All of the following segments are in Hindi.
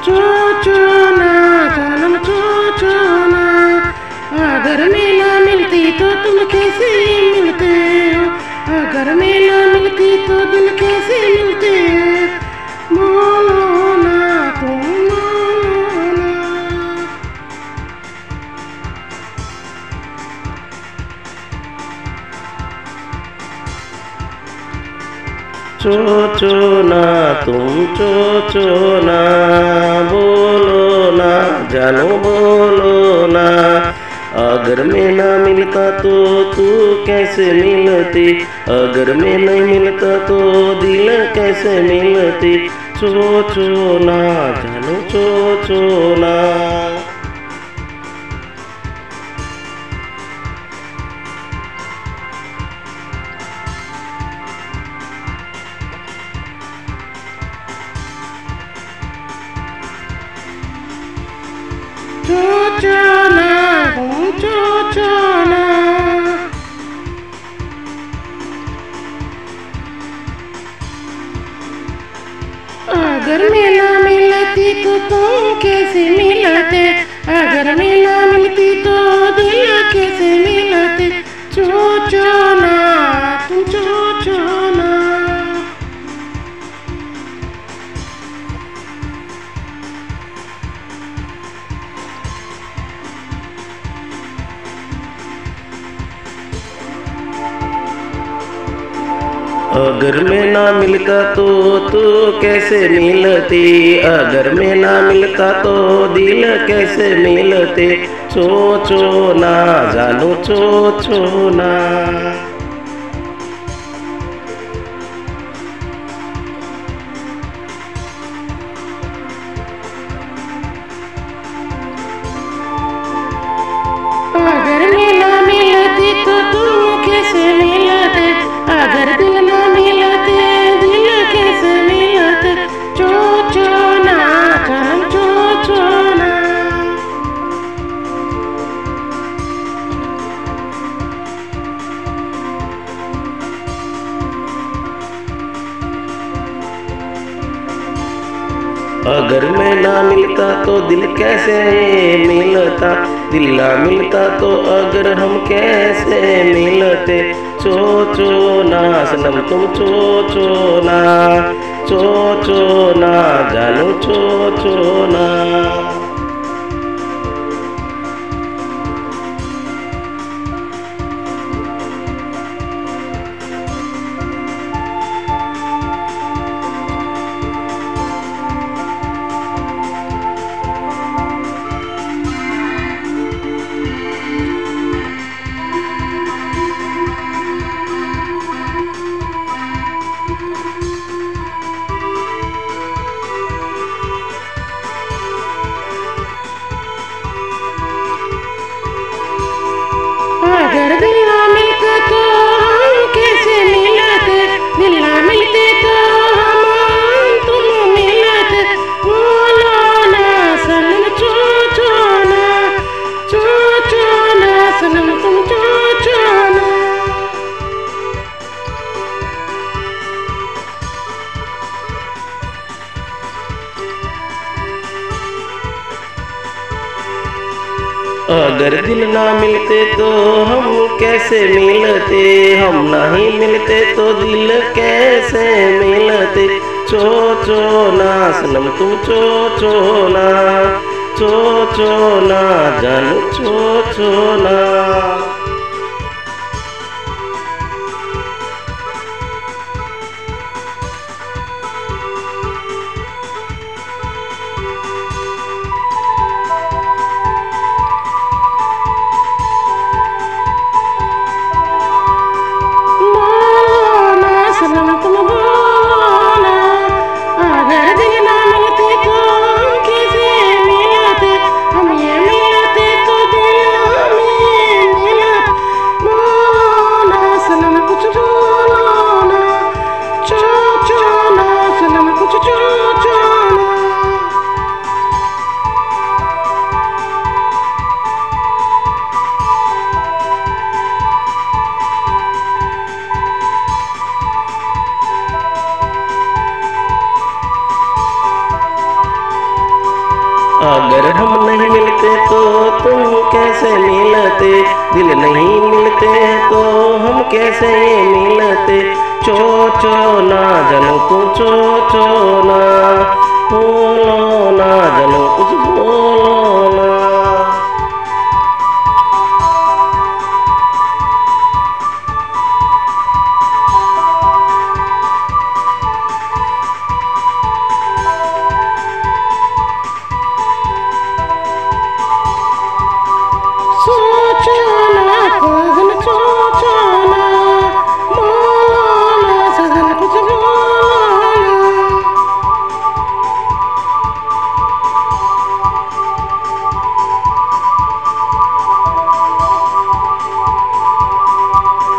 चो चो ना जानम चो चो ना, अगर मैं ना मिलती तो तुम कैसे मिलते हो, अगर मैं ना मिलती तो दिल कैसे मिलते हो, बोलो ना तुम बोलो ना। चो चो ना तुम चो चो ना, बोलो ना जानो बोलो ना, अगर मैं ना मिलता तो तू कैसे मिलती, अगर मैं नहीं मिलता तो दिल कैसे मिलती, चो चो ना जानो चो चो ना। चो चो ना चो चो ना, अगर मैं ना मिलती तो तुम कैसे मिलते, अगर मैं ना मिलती तो दिल कैसे मिलते, चो चो ना तुम चो चो ना। अगर मैं ना मिलता तो तू कैसे मिलती, अगर मैं ना मिलता तो दिल कैसे मिलते, चो चो ना जानू चो चो ना। अगर मैं ना मिलती तो तुम कैसे मिलते, अगर दिल ना मिलते दिल कैसे मिलते, चो चो ना जानम चो चो ना। अगर मैं ना मिलता तो दिल कैसे मिलता, दिल ना मिलता तो अगर हम कैसे मिलते, चो चो ना सनम तुम चो चो ना, चो चो ना जानू चो चो ना। अगर दिल ना मिलता तो हम कैसे मिलते, दिल ना मिलते तो हम तुम मिलते, बोलो ना सनम चो चो ना, चो चो ना सनम तुम चो चो ना। अगर दिल ना मिलते तो हम कैसे मिलते, हम नहीं मिलते तो दिल कैसे मिलते, चो चो ना सनम तुम चो चो ना, चो चो ना जानू चो चो ना। अगर हम नहीं मिलते तो तुम कैसे मिलते, दिल नहीं मिलते तो हम कैसे मिलते। चो चो ना जानू तू चो चो ना, बोलो ना जानू कुछ बोलो ना।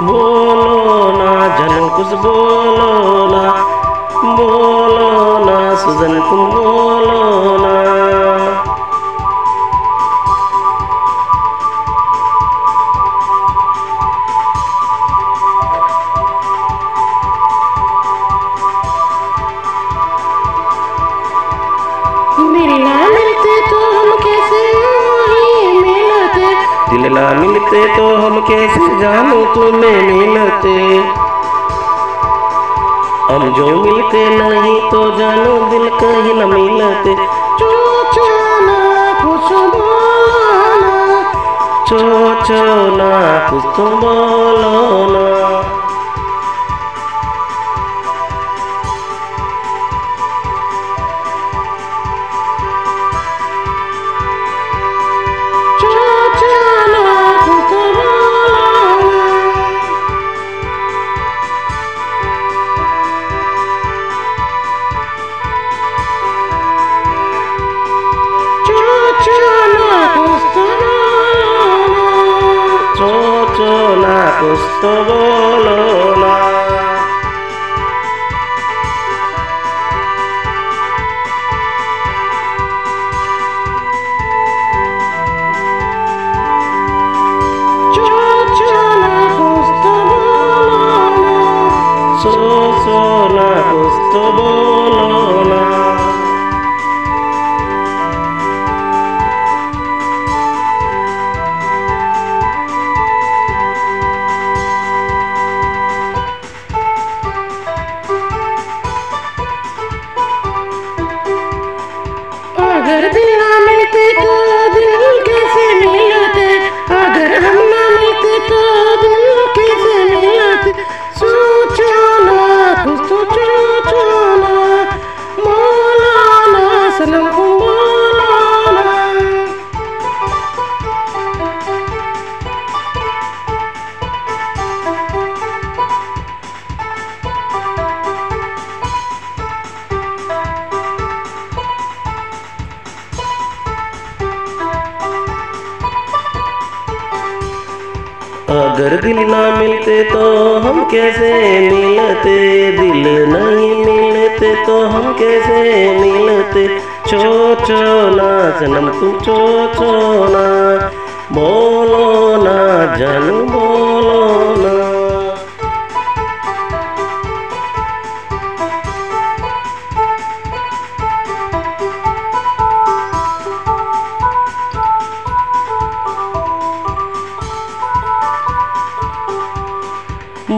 बोलो ना जानू कुछ बोलो ना, बोलो ना सजन तुम बोलो ना। दिल ना मिलते तो हम कैसे वहीं मिलते, दिल ना मिलते तो हम कैसे जानू तुम्हें मिलते। हम जो मिलते नहीं तो जानू दिल कहीं न मिलते। चो चो ना कुछ बोलो ना, चो चो ना कुछ तुम बोलो ना। चो चो ना कुछ बोलो ना। चो चो ना कुछ बोलो ना। चो चो ना कुछ तो बोलो ना। चो चो ना कुछ तो बोलो ना। सो सो ना कुछ तो बोलो ना। अगर दिल ना मिलते तो दिल कैसे मिलते, अगर हम ना मिलते तो दिल कैसे मिलते। सोचो ना कुछ तो सोचो ना, बोलो ना सनम बोलो ना। अगर दिल ना मिलते तो हम कैसे मिलते, दिल नहीं मिलते तो हम कैसे मिलते। चो चो ना सनम तुम चो चो ना, बोलो ना जानू बोलो ना।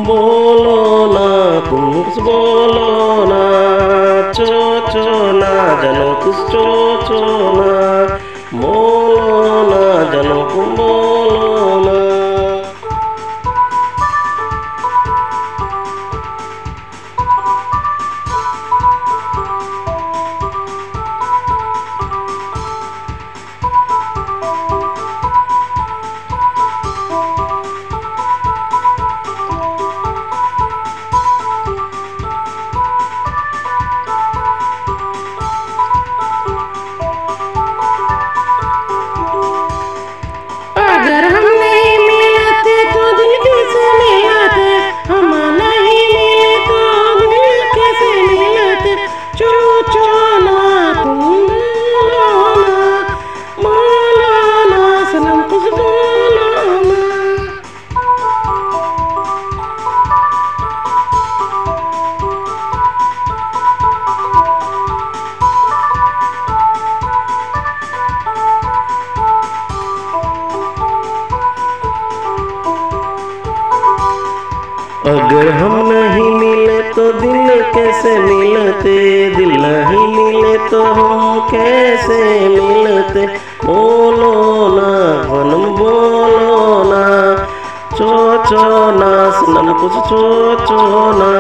बोलो ना तुम कुछ बोलो ना, चो चो ना जानो कुछ चो चो ना, बोलो ना जानो तुम बोलो ना। अगर हम नहीं मिले तो दिल कैसे मिलते, दिल नहीं मिले तो हम कैसे मिलते। बोलो ना सनम बोलो ना, सोचो ना सनम कुछ सोचो ना।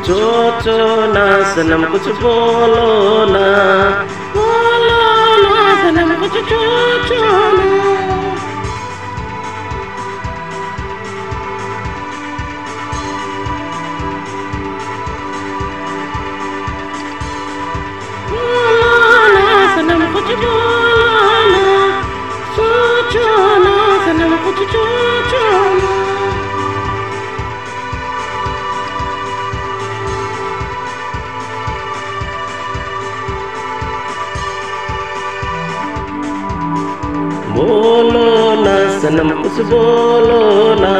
सोचो ना सनम कुछ बोलो ना, बोलो ना सनम कुछ सोचो ना। बोलो ना सनम कुछ बोलो ना, सोचो ना सनम कुछ सोचो ना। बोलो ना सनम कुछ बोलो ना,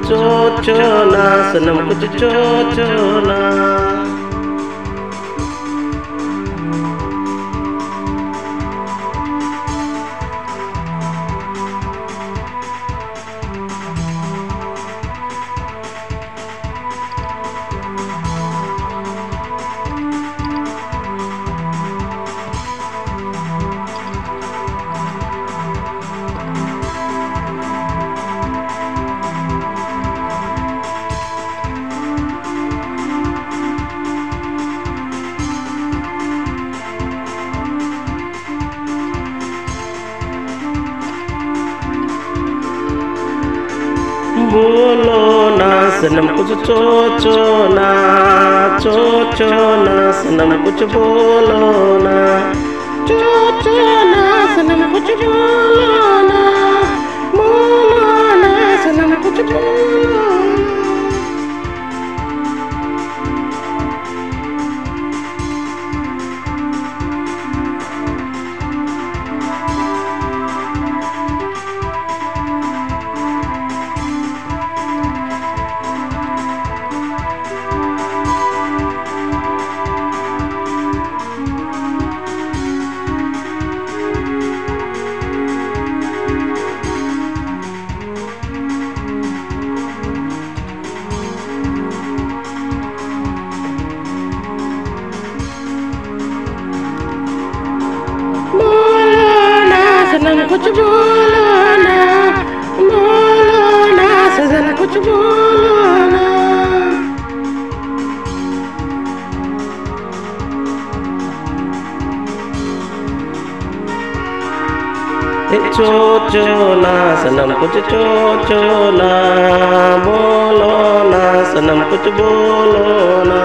सोचो ना सनम कुछ सोचो ना। बोलो ना सनम कुछ सोचो ना, सोचो ना सनम कुछ बोलो ना, सोचो ना सनम कुछ बोलो ना, बोलो ना सनम कुछ बोलो ना। सनम कुछ बोलो ना, बोलो ना सजन कुछ बोलो ना। सोचो ना सनम कुछ सोचो ना, बोलो ना सनम कुछ बोलो ना।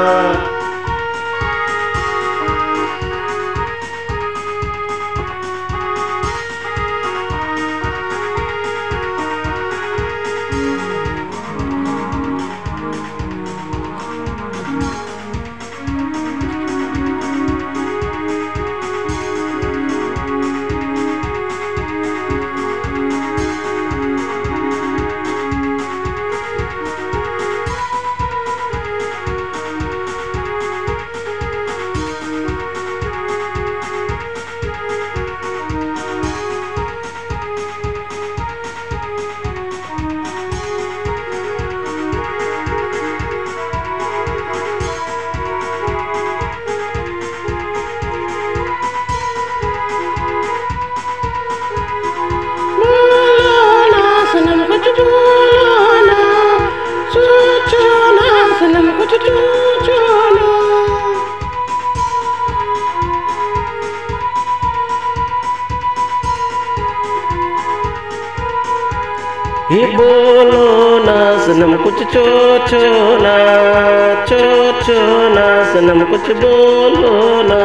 ये बोलो ना सनम कुछ सोचो ना, सोचो ना सनम कुछ बोलो ना।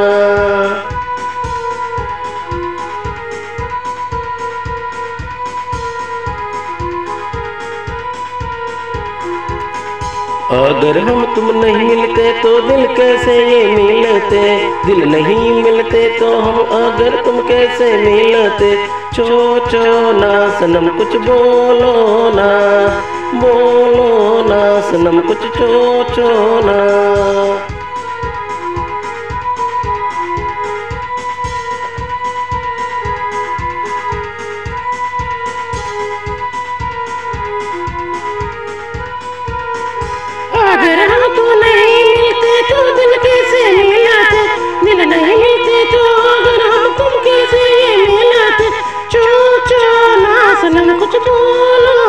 अगर हम तुम नहीं मिलते तो दिल कैसे ये मिलते, दिल नहीं मिलते तो हम अगर तुम कैसे मिलते। छो ना सनम कुछ बोलो ना, बोलो ना सनम कुछ छो ना। अगर हम तो नहीं मिलते तो दिल कैसे मिलाते, दिल नहीं मिलते तो अगर हम तुम कैसे ये मिलाते। चो ना सनम कुछ बोलो